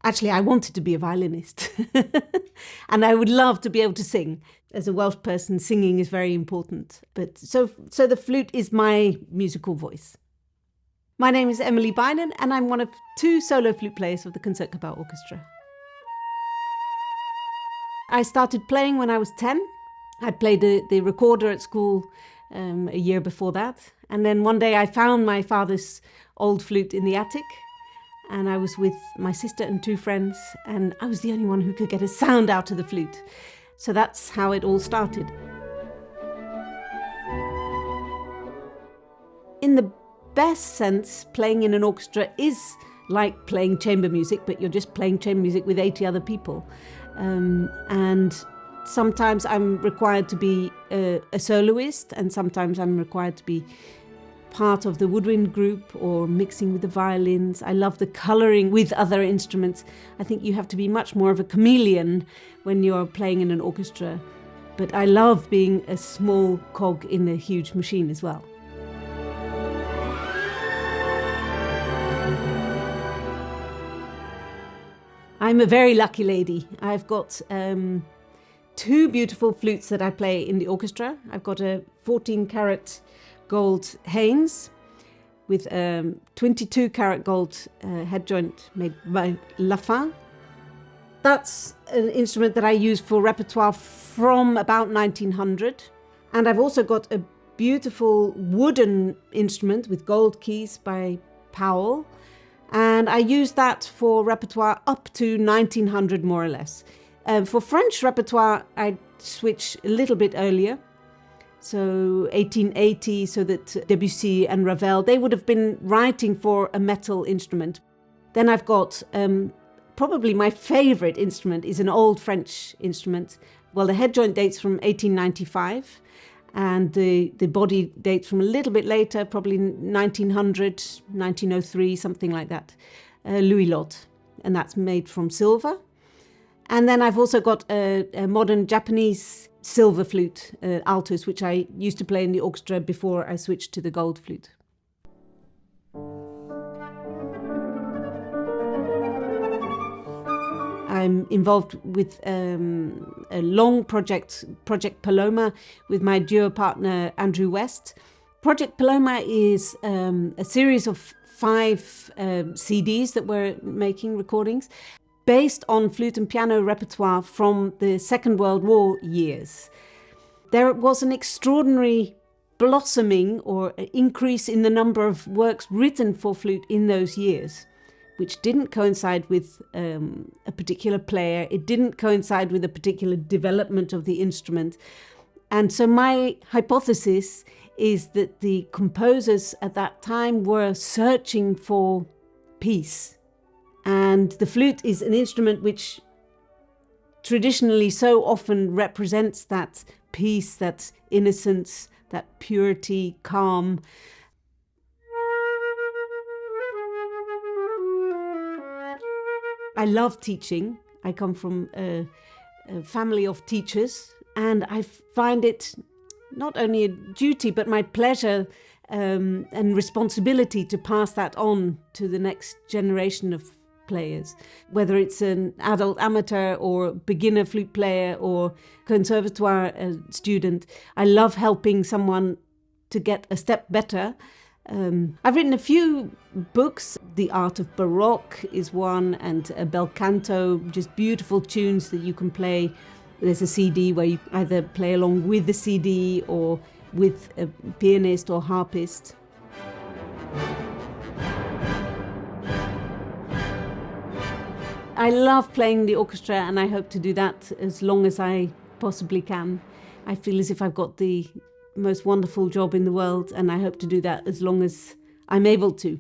Actually, I wanted to be a violinist. And I would love to be able to sing. As a Welsh person, singing is very important. But so the flute is my musical voice. My name is Emily Beynon, and I'm one of 2 solo flute players of the Concertgebouw Orchestra. I started playing when I was 10. I played the recorder at school a year before that. And then one day I found my father's old flute in the attic. And I was with my sister and 2 friends, and I was the only one who could get a sound out of the flute. So that's how it all started. In the best sense, playing in an orchestra is like playing chamber music, but you're just playing chamber music with 80 other people. And sometimes I'm required to be a soloist, and sometimes I'm required to be part of the woodwind group or mixing with the violins. I love the colouring with other instruments. I think you have to be much more of a chameleon when you're playing in an orchestra. But I love being a small cog in a huge machine as well. I'm a very lucky lady. I've got 2 beautiful flutes that I play in the orchestra. I've got a 14-carat gold Haynes with a 22-carat gold head joint made by Lafin. That's an instrument that I use for repertoire from about 1900. And I've also got a beautiful wooden instrument with gold keys by Powell. And I use that for repertoire up to 1900 more or less. For French repertoire, I switch a little bit earlier. So 1880, so that Debussy and Ravel, they would have been writing for a metal instrument. Then I've got probably my favourite instrument is an old French instrument. Well, the head joint dates from 1895 and the body dates from a little bit later, probably 1900, 1903, something like that. Louis Lott, and that's made from silver. And then I've also got a modern Japanese silver flute, altos, which I used to play in the orchestra before I switched to the gold flute. I'm involved with a long project Paloma, with my duo partner Andrew West. Project Paloma is a series of 5 CDs that we're making, recordings, based on flute and piano repertoire from the Second World War years. There was an extraordinary blossoming or increase in the number of works written for flute in those years, which didn't coincide with a particular player. It didn't coincide with a particular development of the instrument. And so my hypothesis is that the composers at that time were searching for peace. And the flute is an instrument which traditionally so often represents that peace, that innocence, that purity, calm. I love teaching. I come from a family of teachers, and I find it not only a duty, but my pleasure and responsibility to pass that on to the next generation of players, whether it's an adult amateur or beginner flute player or conservatoire student. I love helping someone to get a step better. I've written a few books. The Art of Baroque is one, and a bel canto, just beautiful tunes that you can play. There's a CD where you either play along with the CD or with a pianist or harpist. I love playing the orchestra, and I hope to do that as long as I possibly can. I feel as if I've got the most wonderful job in the world, and I hope to do that as long as I'm able to.